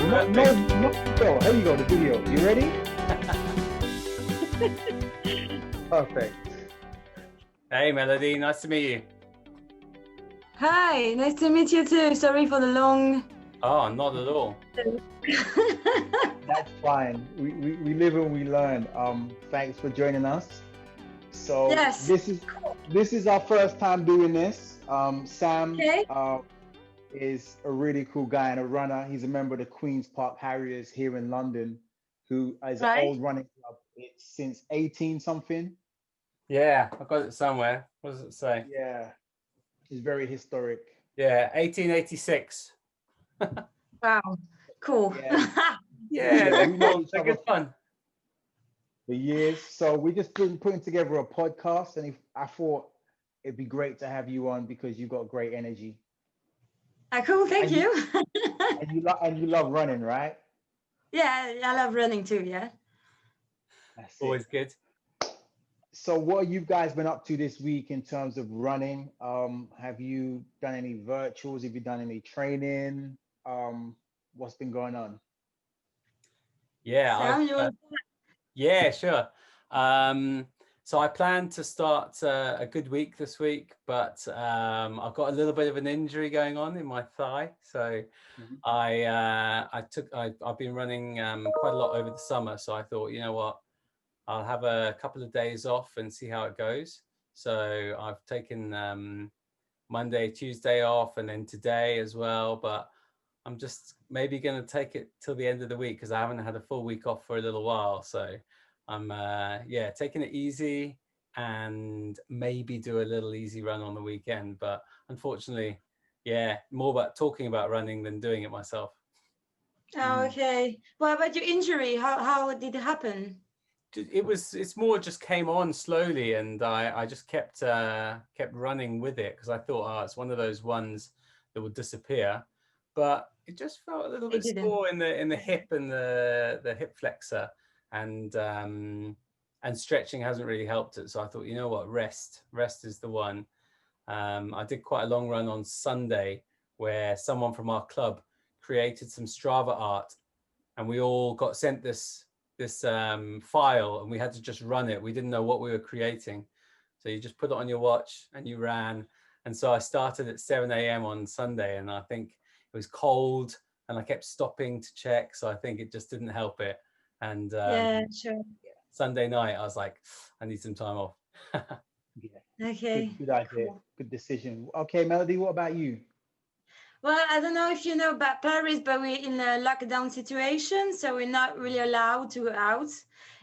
No. Here you go, the video. You ready? Perfect. Hey, Melodie, nice to meet you. Hi, nice to meet you too. Sorry for the long. Oh, not at all. That's fine. We live and we learn. Thanks for joining us. So Yes. this is our first time doing this. Sam Okay. is a really cool guy and a runner. He's a member of the Queen's Park Harriers here in London, who is an old running club. It's since 18 something. Yeah, I've got it somewhere. What does it say? Yeah, it's very historic. Yeah, 1886. Wow, cool. Yeah, we know each other Good fun. for years. So we just been putting together a podcast, and I thought it'd be great to have you on because you've got great energy. Cool, thank you. And you love running, right? Yeah, I love running too. Yeah. That's always it. Good. So what have you guys been up to this week in terms of running? Have you done any virtuals? Have you done any training? What's been going on? Yeah, Sam, yeah, sure. So I plan to start a good week this week, but I've got a little bit of an injury going on in my thigh. So I've been running quite a lot over the summer. So I thought, you know what, I'll have a couple of days off and see how it goes. So I've taken Monday, Tuesday off, and then today as well. But I'm just maybe going to take it till the end of the week because I haven't had a full week off for a little while. So I'm taking it easy and maybe do a little easy run on the weekend. But unfortunately, more about talking about running than doing it myself. Oh, okay. What about your injury? How did it happen? It's more just came on slowly, and I just kept running with it because I thought, it's one of those ones that would disappear, but it just felt a little bit sore in the hip and the hip flexor, and stretching hasn't really helped it. So I thought, you know what, rest is the one. I did quite a long run on Sunday where someone from our club created some Strava art, and we all got sent this file, and we had to just run it. We didn't know what we were creating, so you just put it on your watch and you ran. And so I started at 7 a.m. on Sunday, and I think it was cold, and I kept stopping to check, so I think it just didn't help it. And yeah, sure. Sunday night I was like, I need some time off. Yeah. Okay. Good idea. Cool. Good decision. Okay, Melodie, what about you? Well, I don't know if you know about Paris, but we're in a lockdown situation, so we're not really allowed to go out,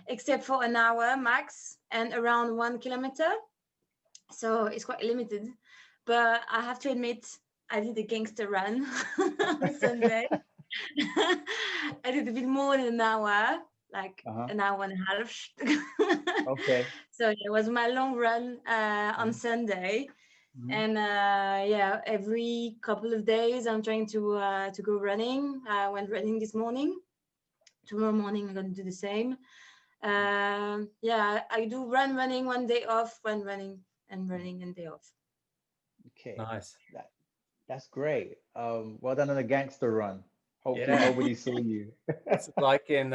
except for an hour max and around 1 kilometer. So it's quite limited. But I have to admit, I did a gangster run on Sunday. I did a bit more than an hour, like an hour and a half. Okay. So it was my long run on Sunday. And every couple of days I'm trying to go running. I went running this morning. Tomorrow morning I'm going to do the same. I do running one day off, running and day off. Okay, nice. That's great. Well done on a gangster run. Hopefully nobody saw you. It's like in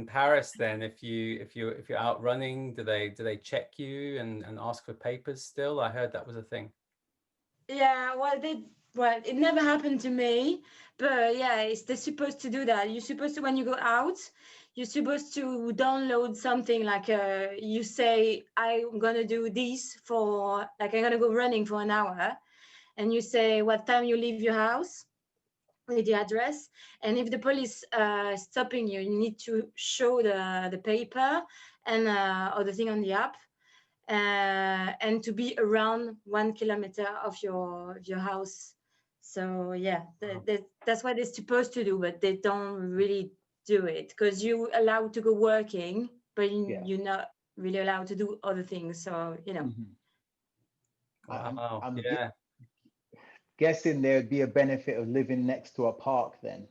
Paris then, if you're out running, do they check you and ask for papers still? I heard that was a thing. Yeah, well, it never happened to me, but yeah, they're supposed to do that. You're supposed to, when you go out, you're supposed to download something like you say, I'm gonna do this for, like, I'm gonna go running for an hour, and you say what time you leave your house with the address, and if the police stopping you, you need to show the paper and or the thing on the app. And to be around 1 kilometer of your house. So yeah, that's what they're supposed to do, but they don't really do it because you're allowed to go working, but you're not really allowed to do other things. So, you know. Wow. I'm guessing there'd be a benefit of living next to a park then.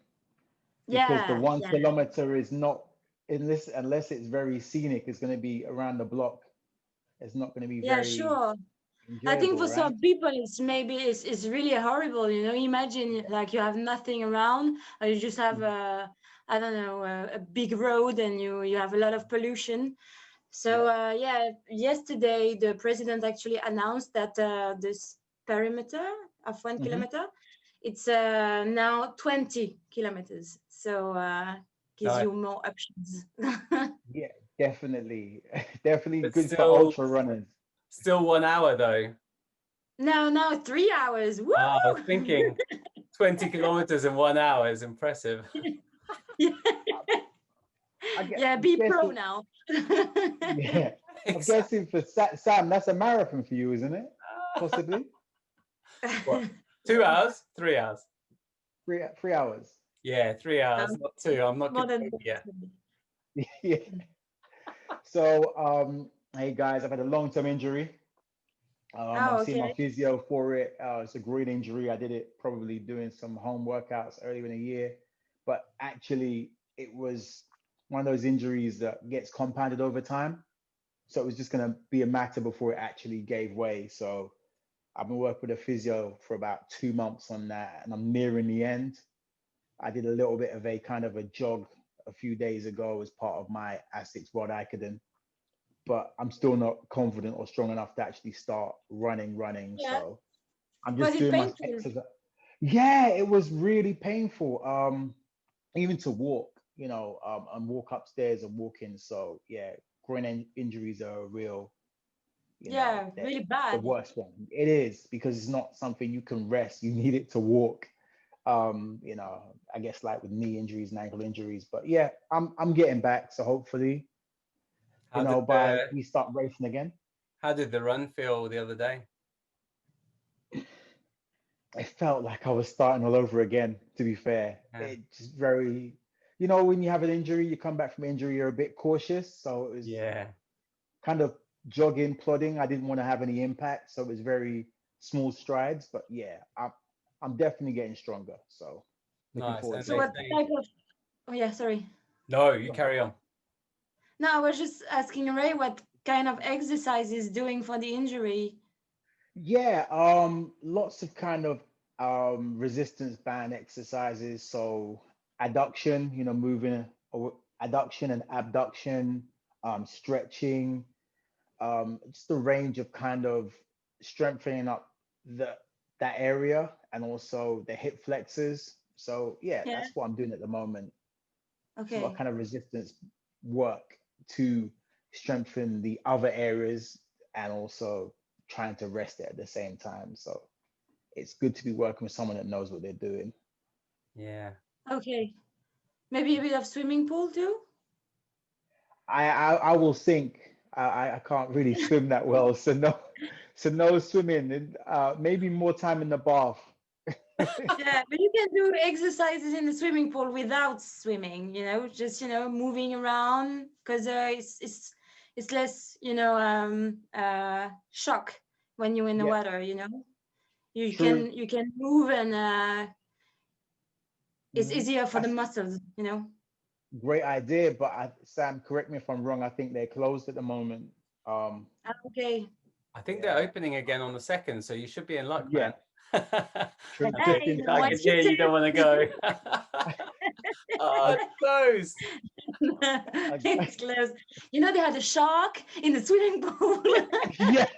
Because the 1 kilometer is not, unless it's very scenic, it's going to be around the block. It's not going to be very. Sure. I think enjoyable, for right? some people it's really horrible, you know. Imagine like you have nothing around, or you just have Mhm. a, I don't know, a big road, and you have a lot of pollution. So Yeah. yeah, yesterday the president actually announced that this perimeter of 1 kilometer, it's now 20 kilometers. So gives No, you more options. Yeah, definitely. Definitely but good for still, ultra runners. still 1 hour though. No, 3 hours. Woo! I was thinking 20 kilometers in 1 hour is impressive. Yeah. I get, Yeah, I'm be pro guessing, now. yeah. I'm Exactly. guessing for Sam, that's a marathon for you, isn't it? Possibly What? Yeah, 2 hours? 3 hours? 3 hours. Yeah, 3 hours, um, not two. I'm not more than convinced yet. that. Yeah. So, hey guys, I've had a long-term injury. I'm Oh, seeing my okay. physio for it. It's a great injury. I did it probably doing some home workouts earlier in the year, but actually, it was one of those injuries that gets compounded over time. So it was just going to be a matter before it actually gave way. So I've been working with a physio for about 2 months on that, and I'm nearing the end. I did a little bit of a kind of a jog a few days ago as part of my Asics Rod Icodin, but I'm still not confident or strong enough to actually start running. Yeah. So I'm Was just it doing my painful? exercise. Yeah, it was really painful. Even to walk, and walk upstairs and walk in. So yeah, injuries are a real, Yeah, they're really the bad. worst one. It is because it's not something you can rest. You need it to walk. I guess like with knee injuries and ankle injuries. But yeah, I'm getting back. So hopefully, How did by the we start racing again. how did the run feel the other day? It felt like I was starting all over again, to be fair. Yeah. It just very, when you have an injury, you come back from injury, you're a bit cautious. So it was Yeah. kind of jogging, plodding. I didn't want to have any impact. So it was very small strides. But yeah, I'm definitely getting stronger. So looking Nice. forward And So to they it. what say, type of, oh yeah, sorry. no, you So, carry on. No, I was just asking Ray what kind of exercise he's doing for the injury. yeah, lots of kind of resistance band exercises. So adduction, moving or adduction and abduction, stretching, just a range of kind of strengthening up the that area and also the hip flexors. So yeah, Yeah. that's what I'm doing at the moment. Sort of Okay. kind of resistance work to strengthen the other areas and also trying to rest it at the same time. So it's good to be working with someone that knows what they're doing. Yeah. Okay. Maybe a bit of swimming pool too? I will sink. I can't really swim that well, so no, no swimming. And maybe more time in the bath. Yeah, but you can do exercises in the swimming pool without swimming, just, moving around because it's less, shock when you're in the Yeah, water. You true. can move and it's Mhm. easier for the That's muscles. great idea, but Sam, correct me if I'm wrong. I think they're closed at the moment. Um, Okay. I think they're yeah, opening again on the 2nd, so you should be in luck, yeah, man. true. I Just Hey, in no I one can time. hear you cheated. don't want to go. Oh, it's closed. It's close. They had a shark in the swimming pool. Yeah.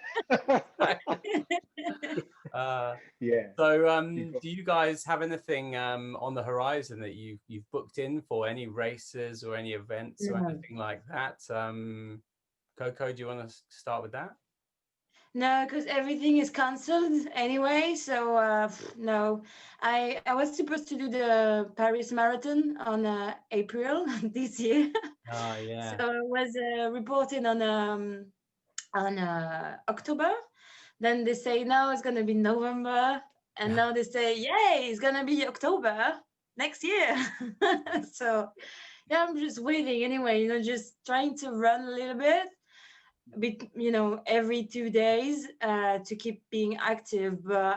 Uh, Yeah. so, You got do you guys have anything on the horizon that you've booked in for any races or any events or No. anything like that? Coco, do you want to start with that? No, because everything is cancelled anyway. So no, I was supposed to do the Paris Marathon on April this year. Oh, So yeah. it was reported on October. Then they say no, it's gonna be November, and now they say yay, it's gonna be October next year. So yeah, I'm just waiting anyway. Just trying to run a little bit, every 2 days to keep being active. But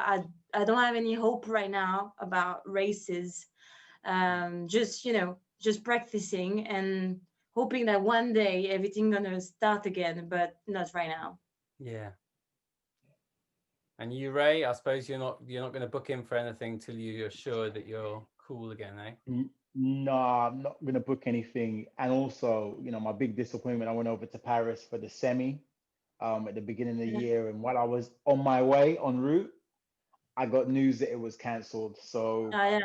I don't have any hope right now about races. Just practicing and hoping that one day everything gonna start again, but not right now. Yeah. And you, Ray, I suppose you're not going to book in for anything till you're sure that you're cool again, eh? No, I'm not gonna book anything. And also, my big disappointment, I went over to Paris for the semi at the beginning of the Yeah. year, and while I was on my way en route, I got news that it was cancelled. So Yeah.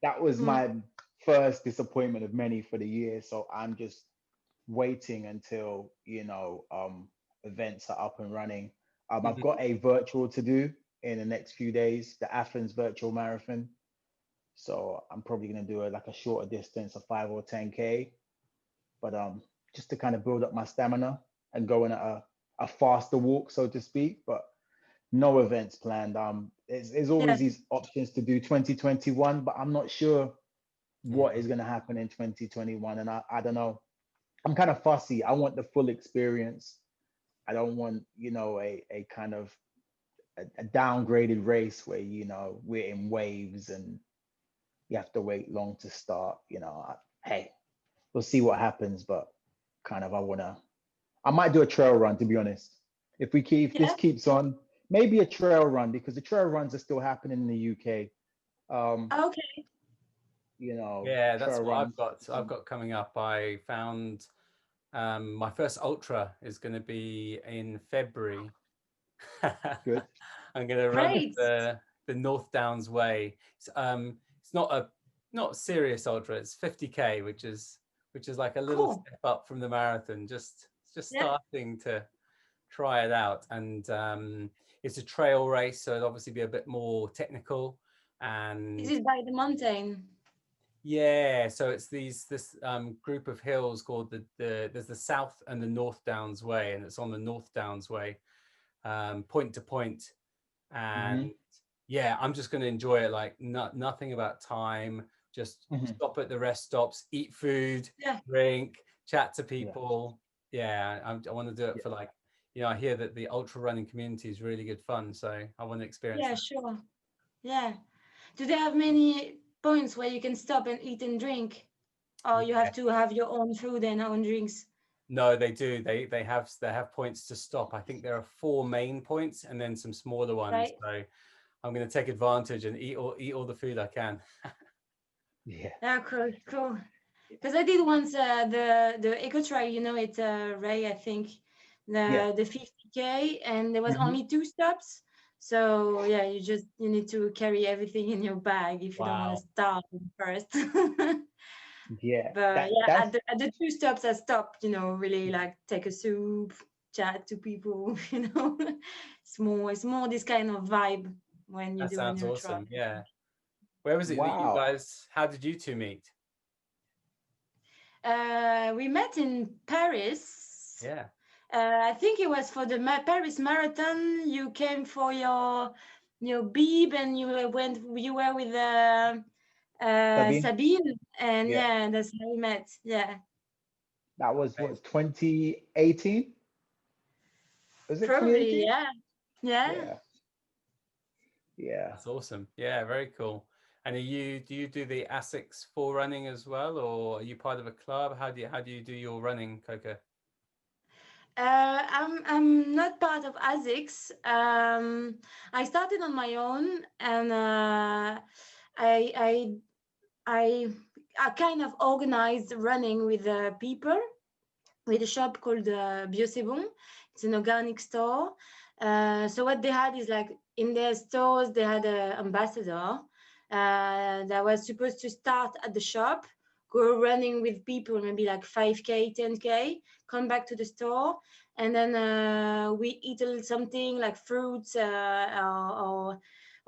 that was Mm. my first disappointment of many for the year. So I'm just waiting until, events are up and running. I've got a virtual to do in the next few days, the Athens Virtual Marathon. So I'm probably gonna do like a shorter distance, a 5 or 10K, but just to kind of build up my stamina and go in at a faster walk, so to speak. But no events planned. There's Yeah. always these options to do 2021, but I'm not sure what Mm. is gonna happen in 2021, and I don't know. I'm kind of fussy. I want the full experience. I don't want, a kind of a downgraded race where, we're in waves and you have to wait long to start. Hey, we'll see what happens, but kind of I might do a trail run, to be honest. If this Yeah. keeps on, maybe a trail run, because the trail runs are still happening in the UK. Okay. Yeah, that's Trail what runs. I've got coming up. I found my first ultra is going to be in February. Good. I'm going to run Great. the North Downs Way. It's not a serious ultra. It's 50K, which is like a little Cool. step up from the marathon. Just Yeah. starting to try it out, and it's a trail race, so it'll obviously be a bit more technical. Is And it by the mountain? yeah, so it's this group of hills called there's the South and the North Downs Way, and it's on the North Downs Way, point to point. And Hmm. yeah, I'm just going to enjoy it, like nothing about time, just Hmm. stop at the rest stops, eat food, Yeah. drink, chat to Yeah. people. Yeah, I want to do it Yeah. for, like, I hear that the ultra running community is really good fun, so I want to experience Yeah. that. Sure. Yeah. Do they have many points where you can stop and eat and drink, or you have Yeah. to have your own food and own drinks? No, they do. They have points to stop. I think there are 4 main points and then some smaller ones. Right. So I'm going to take advantage and eat all the food I can. Yeah. Yeah. Cool. Cool. Because I did once the eco trail. It's Ray. I think Yeah. the 50K, and there was Hmm. only 2 stops. So yeah, you need to carry everything in your bag if you don't want to Wow. starve first. Yeah. But That yeah, that's at the 2 stops I stopped, really like take a soup, chat to people, it's more this kind of vibe when you're That doing sounds your trial. awesome. Yeah. Where was it that you wow. guys, how did you two meet? We met in Paris. Yeah. I think it was for the Paris Marathon. You came for your bib, and you were with Sabine? Sabine, and Yeah. yeah, that's how we met. Yeah, That was Okay. what, 2018? Was it probably. 2018? Yeah, yeah. Yeah. Yeah. That's awesome. Yeah, very cool. And do you do the ASICS for running as well, or are you part of a club? How do you do your running, Coco? I'm not part of ASICS. I started on my own, and I I I I kind of organized running with people with a shop called Bio C'est Bon. It's an organic store. So what they had is, like, in their stores they had an ambassador that was supposed to start at the shop, go running with people, maybe like 5K, 10K, come back to the store, and then we eat a little something like fruits or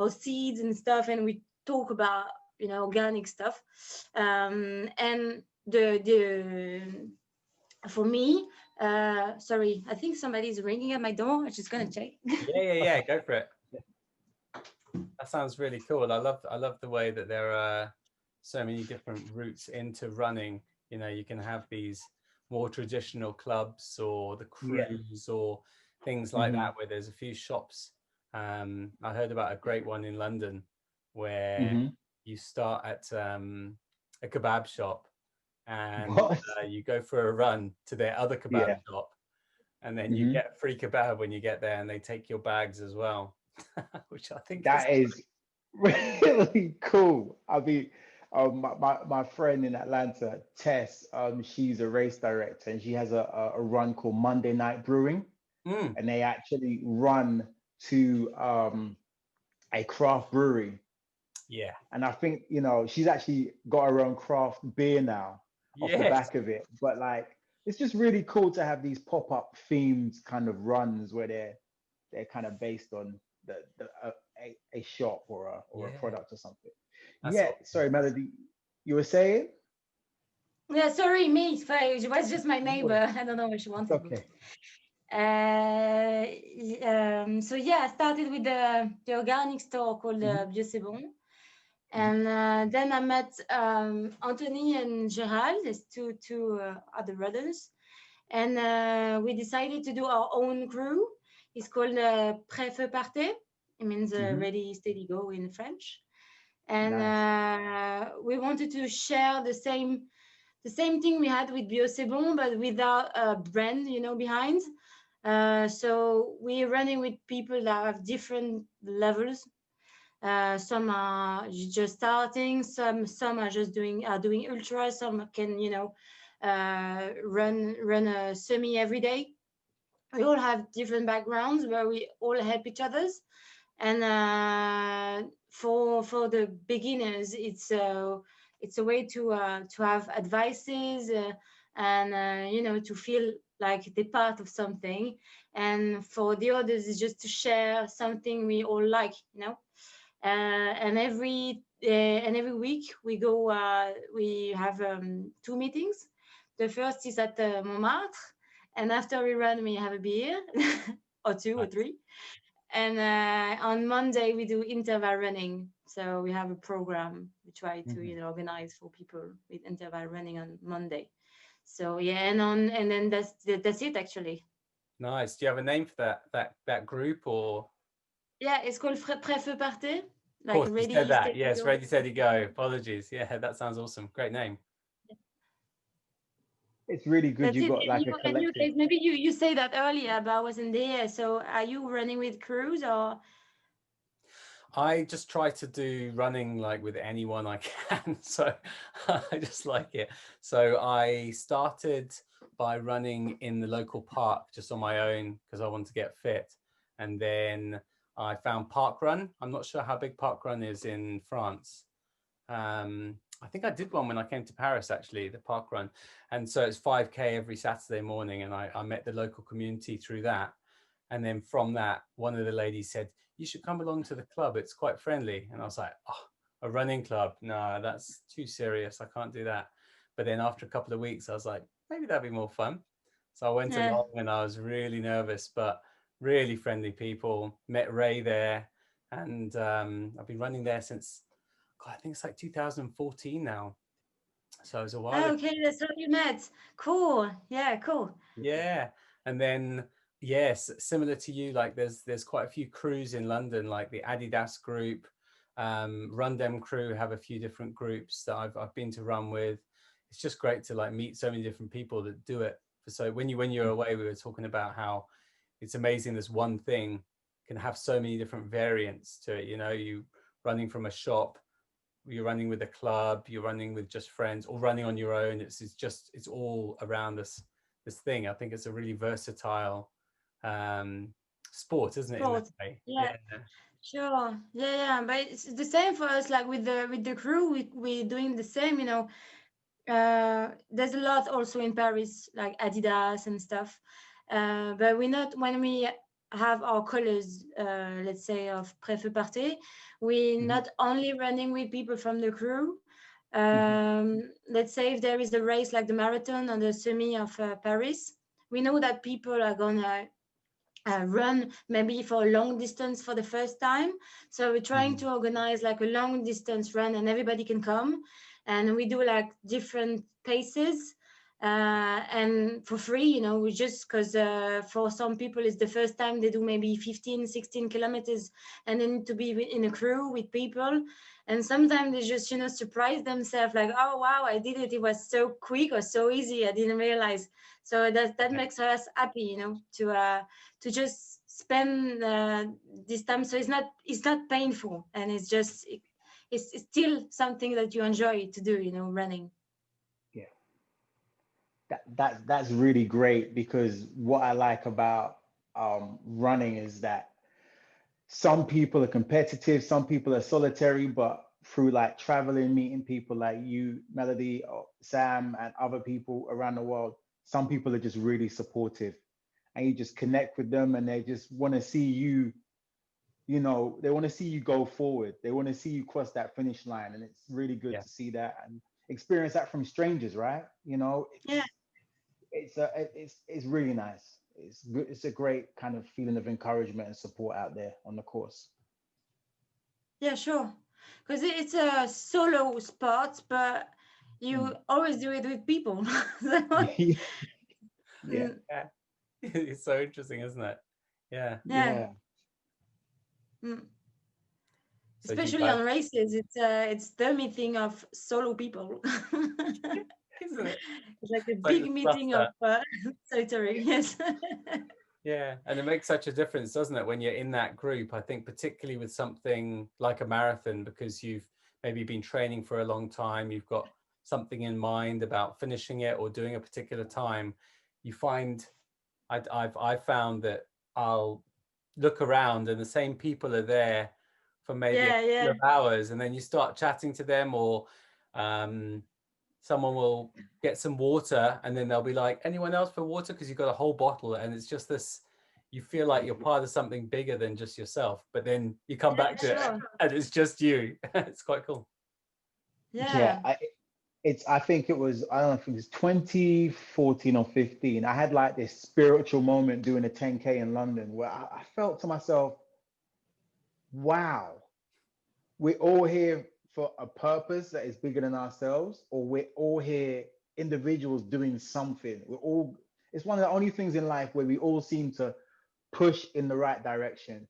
seeds and stuff, and we talk about organic stuff. And the for me, sorry, I think somebody's ringing at my door. I'm just gonna check. Yeah. Go for it. That sounds really cool. I love the way that there are so many different routes into running. You can have these more traditional clubs or the Yeah. crews or things like Hmm. that, where there's a few shops. I heard about a great one in London where Hmm. you start at a kebab shop, and What? you go for a run to their other kebab Yeah. shop, and then you Hmm. get free kebab when you get there, and they take your bags as well. which I think is That is really cool. I mean, my friend in Atlanta, Tess, she's a race director and she has a run called Monday Night Brewing, mm, and they actually run to a craft brewery. yeah, And I think, she's actually got her own craft beer now off the yes, back of it. But like, it's just really cool to have these pop-up themed kind of runs where they're kind of based on a shop or a yeah, product or something. that's Yeah, awesome. sorry, Melody, you were saying? Yeah, sorry, me. It was just my No, neighbor. I don't know what she it's wanted, but okay. so yeah, I started with the organic store called Hmm. Bio C'est Bon. Hmm. And then I met Anthony and Gerald, as two other brothers, and we decided to do our own crew. It's called Prêts, Partez. It means Hmm. ready, steady, go in French. And Nice. we wanted to share the same thing we had with Bio C'est Bon, but without a brand, behind. So we're running with people that have different levels. Some are just starting, some are just doing ultra, some can run a semi every day. We all have different backgrounds where we all help each others. And for the beginners, it's a way to have advices, and to feel like they're part of something. And for the others, it's just to share something we all like, and every week we have two meetings. The first is at Montmartre, and after we run, we have a beer or two or Nice. three. And on Monday we do interval running. So we have a program we try to Hmm. organize for people with interval running on Monday. So yeah, and then that's it actually. Nice. Do you have a name for that group, or? Yeah, it's called Prêts, Feu, Partez, Of like course, you said ready, that. steady, Yes, go. ready, steady, go. Apologies. Yeah, that sounds awesome. Great name. It's really good That's you it. got like a And you collective. guys, maybe you say that earlier, but I wasn't there. So are you running with crews or? I just try to do running like with anyone I can. So I just like it. So I started by running in the local park just on my own because I wanted to get fit. And then I found Park Run. I'm not sure how big Park Run is in France. I think I did one when I came to Paris, actually, the Park Run. And so it's 5K every Saturday morning. And I met the local community through that. And then from that, one of the ladies said, you should come along to the club. It's quite friendly. And I was like, oh, a running club? No, that's too serious. I can't do that. But then after a couple of weeks, I was like, maybe that'd be more fun. So I went Yeah. along and I was really nervous, but really friendly people. Met Ray there. And I've been running there since, God, I think it's like 2014 now. So it was a while Oh, ago. okay, that's how you met. Cool. Yeah, cool. Yeah. And then yes, similar to you, like there's quite a few crews in London, like the Adidas group, Run Dem crew have a few different groups that I've been to run with. It's just great to like meet so many different people that do it. So when you're away, we were talking about how it's amazing this one thing can have so many different variants to it. You running from a shop, you're running with a club, you're running with just friends, or running on your own. It's all around this thing. I think it's a really versatile sport, isn't it, in that Sport. way? Yeah, Yeah. sure. Yeah, yeah. But it's the same for us. Like with the crew, we doing the same. There's a lot also in Paris, like Adidas and stuff. But we're not when we have our colors, let's say of Prêts, Feu, Partez, we're Hmm. not only running with people from the crew. Hmm. Let's say if there is a race like the marathon or the semi of Paris, we know that people are gonna run maybe for a long distance for the first time. So we're trying Hmm. to organize like a long distance run and everybody can come. And we do like different paces and for free, we just because for some people it's the first time they do maybe 15, 16 kilometers and they need to be in a crew with people. and sometimes they just surprise themselves, like, oh wow, I did it, it was so quick or so easy, I didn't realize. So that makes us happy, to just spend this time. So it's not painful, and it's still something that you enjoy to do, running. Yeah, that's really great, because what I like about running is that some people are competitive, some people are solitary, but through like traveling, meeting people like you, Melody, or Sam, and other people around the world, some people are just really supportive, and you just connect with them, and they just want to see you, they want to see you go forward. They want to see you cross that finish line. And it's really good Yeah. to see that and experience that from strangers, right? Yeah. It's really nice. It's good. It's a great kind of feeling of encouragement and support out there on the course. Yeah, sure. Because it's a solo sport, but you always do it with people. So, Yeah. Yeah. It's so interesting, isn't it? Yeah. yeah. Yeah. Mm. So do you Especially guys, on races, it's the meeting of solo people. isn't it? It's like a It's like the big meeting of stuff solitary. Yes. yeah, and it makes such a difference, doesn't it, when you're in that group? I think particularly with something like a marathon, because you've maybe been training for a long time, you've got something in mind about finishing it or doing a particular time. You find I've found that I'll look around and the same people are there for maybe a Yeah, couple yeah. of hours, and then you start chatting to them, or um, someone will get some water and then they'll be like, anyone else for water, because you've got a whole bottle, and it's just this, you feel like you're part of something bigger than just yourself, but then you come back to it Sure. and it's just you. It's quite cool. Yeah. Yeah. I think it was, I don't know if it was 2014 or 15. I had like this spiritual moment doing a 10K in London where I felt to myself, wow, we're all here for a purpose that is bigger than ourselves, or we're all here individuals doing something. It's one of the only things in life where we all seem to push in the right direction.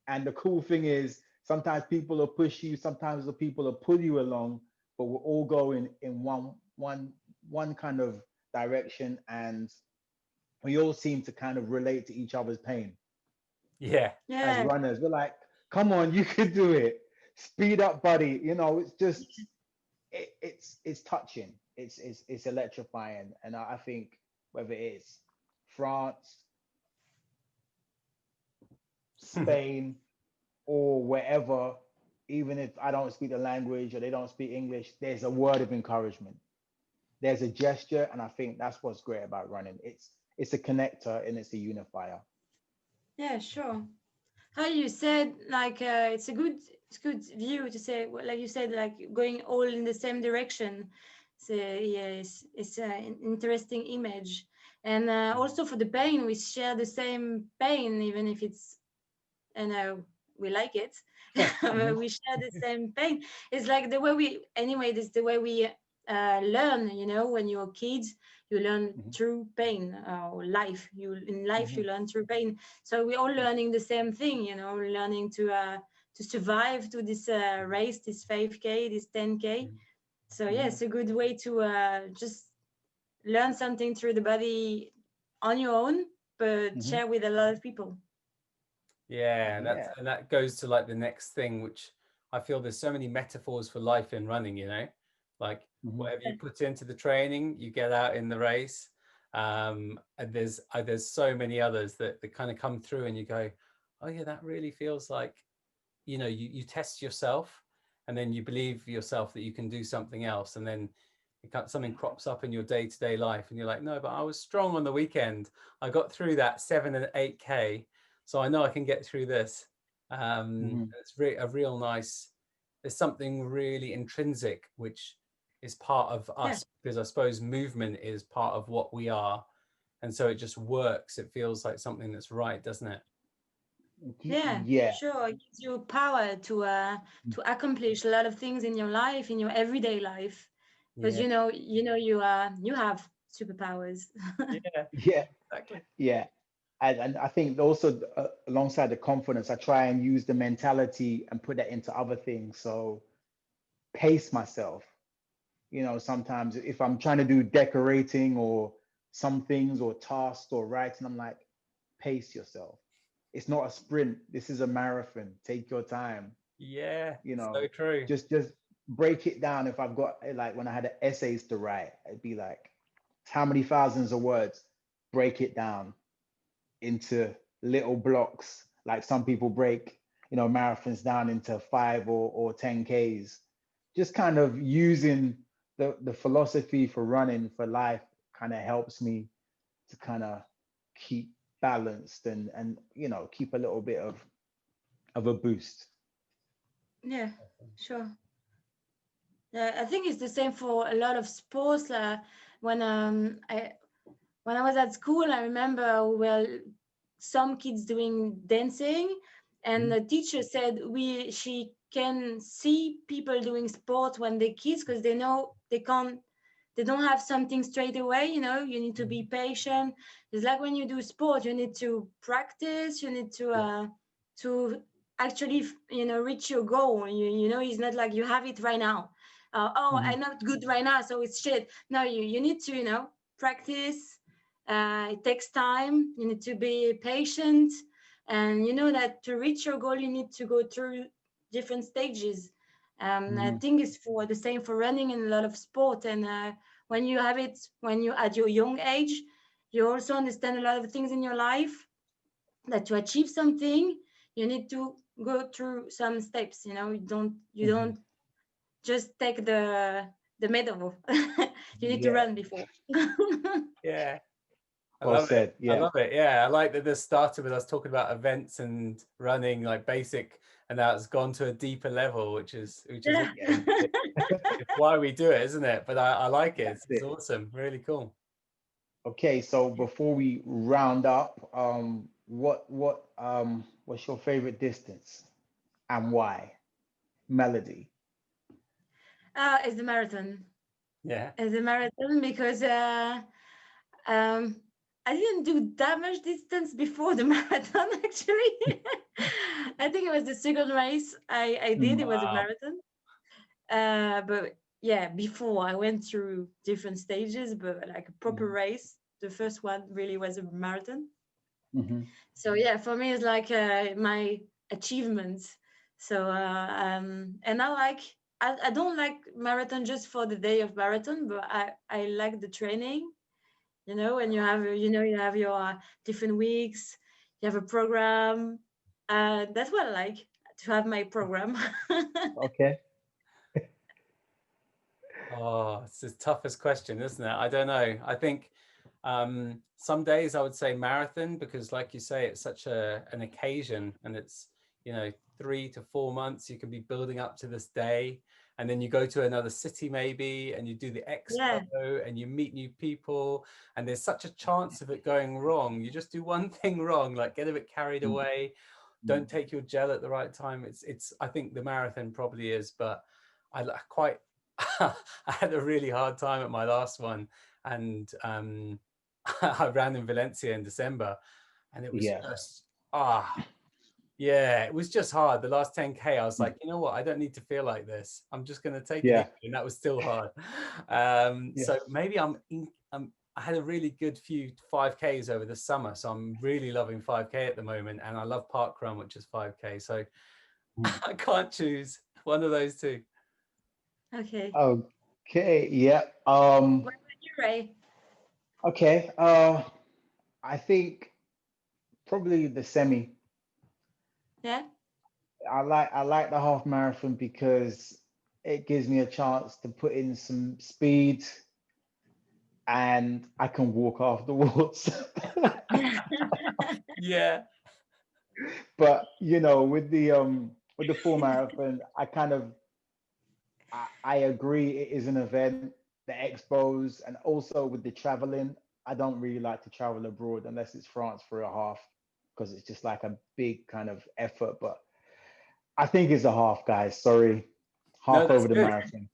And the cool thing is, sometimes people will push you, sometimes the people will pull you along, but we're all going in one kind of direction, and we all seem to kind of relate to each other's pain. Yeah. As Yeah. runners, we're like, come on, you can do it. Speed up, buddy. It's just it's touching. It's electrifying. And I think whether it's France, Spain, or wherever, even if I don't speak the language or they don't speak English, there's a word of encouragement. There's a gesture, and I think that's what's great about running. It's a connector and it's a unifier. Yeah, sure. How you said, like, it's good view to say, like you said, like going all in the same direction. So yeah, it's an interesting image. And also for the pain, we share the same pain, even if it's, we like it. Mhm, We share the same pain. It's like the way this is the way we learn. When you're kids, you learn mhm, through pain. Or life mhm, you learn through pain. So we're all learning the same thing. We're learning to survive to this race, this 5K, this 10K. So yeah, mhm, it's a good way to just learn something through the body on your own, but mhm. share with a lot of people. Yeah, Yeah. and that goes to like the next thing, which I feel there's so many metaphors for life in running, like Mhm, whatever you put into the training, you get out in the race. And there's so many others that kind of come through, and you go, oh yeah, that really feels like, you test yourself, and then you believe yourself that you can do something else, and then something crops up in your day-to-day life, and you're like, no, but I was strong on the weekend. I got through that 7 and 8K. So I know I can get through this. mhm, It's a real nice. There's something really intrinsic, which is part of Yeah. us, because I suppose movement is part of what we are, and so it just works. It feels like something that's right, doesn't it? Yeah, Yeah. sure. It gives you power to accomplish a lot of things in your life, in your everyday life, because Yeah, you have superpowers. yeah, Yeah. exactly. Yeah. And I think also alongside the confidence, I try and use the mentality and put that into other things. So pace myself. You know, sometimes if I'm trying to do decorating or some things or tasks or writing, I'm like, pace yourself. It's not a sprint. This is a marathon. Take your time. Yeah, You so know, true. just break it down. If I've got like when I had essays to write, it'd be like, how many thousands of words? Break it down into little blocks. Like some people break, you know, marathons down into 5 or 10 Ks. Just kind of using the philosophy for running for life kind of helps me to kind of keep balanced and you know keep a little bit of a boost. Yeah, sure. I think it's the same for a lot of sports. When I when I was at school, I remember we were some kids doing dancing, and Mhm. the teacher said she can see people doing sport when they're kids because they know they don't have something straight away. You know, you need to be patient. It's like when you do sport, you need to practice. You need Yeah. to actually reach your goal. You know, it's not like you have it right now. Oh, Mhm. I'm not good right now, so it's shit. No, you need to practice. It takes time. You need to be patient, and you know that to reach your goal, you need to go through different stages. I Mhm. think it's for the same for running and a lot of sport. And when you have it, when you at your young age, you also understand a lot of things in your life that to achieve something, you need to go through some steps. You know, you Mhm. don't just take the medal. You need to Yeah. run before. Yeah, I Well love it. said. I Yeah. love it. Yeah, I like that this started with us talking about events and running, like basic, and now it's gone to a deeper level, which is Yeah. awesome. It's why we do it, isn't it? But I like it. That's It's it. awesome. Really cool. Okay, so before we round up, what's your favorite distance and why? Melody. It's the marathon. Yeah. It's a marathon because um, I didn't do that much distance before the marathon. Actually, I think it was the second race I did. Mm. It was a Wow. marathon. But yeah, before I went through different stages, but like a proper Mhm. race, the first one really was a marathon. Mhm. So yeah, for me it's like my achievement. So and I don't like marathon just for the day of marathon, but I like the training. You know, when you have you have your different weeks, you have a program. That's what I like, to have my program. Okay. Oh, it's the toughest question, isn't it? I don't know. I think some days I would say marathon because, like you say, it's such an occasion, and it's 3 to 4 months you can be building up to this day, and then you go to another city maybe, and you do the expo, Yeah. and you meet new people, and there's such a chance of it going wrong. You just do one thing wrong, like get a bit carried Mm. away, Mm. don't take your gel at the right time. It's I think the marathon probably is, but quite I had a really hard time at my last one, and I ran in Valencia in December, and it was Yeah. just yeah, it was just hard. The last 10K, I was Mm. like, you know what? I don't need to feel like this. I'm just going to take it Yeah. easy, and that was still hard. Yeah. So maybe I had a really good few 5Ks over the summer, so I'm really loving 5K at the moment, and I love park run, which is 5K. So Mm. I can't choose one of those two. Okay. Okay. Yeah. What about you, Ray? Okay. I think probably the semi. Yeah. I like the half marathon because it gives me a chance to put in some speed and I can walk afterwards. Yeah. But you know, with the full marathon, I agree it is an event, the expos, and also with the traveling. I don't really like to travel abroad unless it's France for a half because it's just like a big kind of effort. But I think it's a half, guys. Sorry, No, half that's over the good. marathon.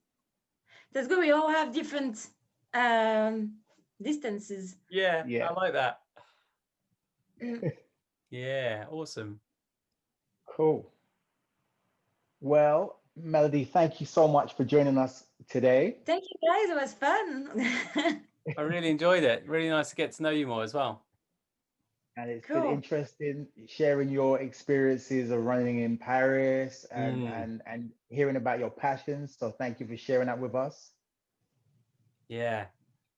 That's good. We all have different um, distances. Yeah, I Yeah, like that. Mm. Yeah, awesome. cool. Well, Melody, thank you so much for joining us today. Thank you guys, it was fun. I really enjoyed it. Really nice to get to know you more as well. And it's been Cool. interesting sharing your experiences of running in Paris and hearing about your passions. So thank you for sharing that with us. Yeah,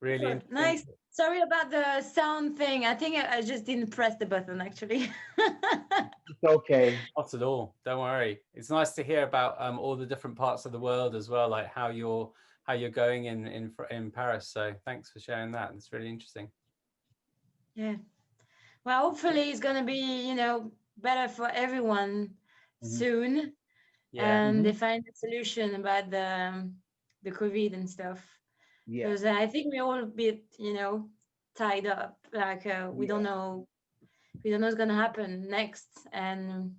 really Good. interesting. Nice. Sorry about the sound thing. I think I just didn't press the button actually. It's okay. Not at all. Don't worry. It's nice to hear about all the different parts of the world as well, like how you're going in Paris. So thanks for sharing that. It's really interesting. Yeah. Well, hopefully it's gonna be, better for everyone soon, Yeah. and they find a solution about the COVID and stuff. Yeah. Because I think we're all a bit, tied up. Like we don't know what's gonna happen next, and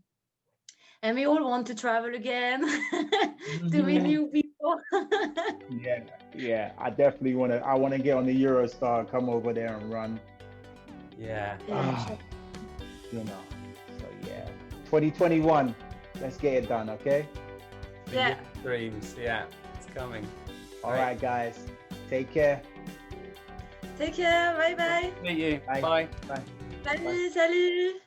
we all want to travel again to meet new people. Yeah. I definitely I want to get on the Eurostar, come over there and run. Yeah. Sure. So yeah. 2021. Let's get it done, okay? Yeah. Dreams. Yeah. It's coming. All right, guys. Take care. Take care. Bye bye. Meet you. Bye. Bye. Bye. Salut. Salut.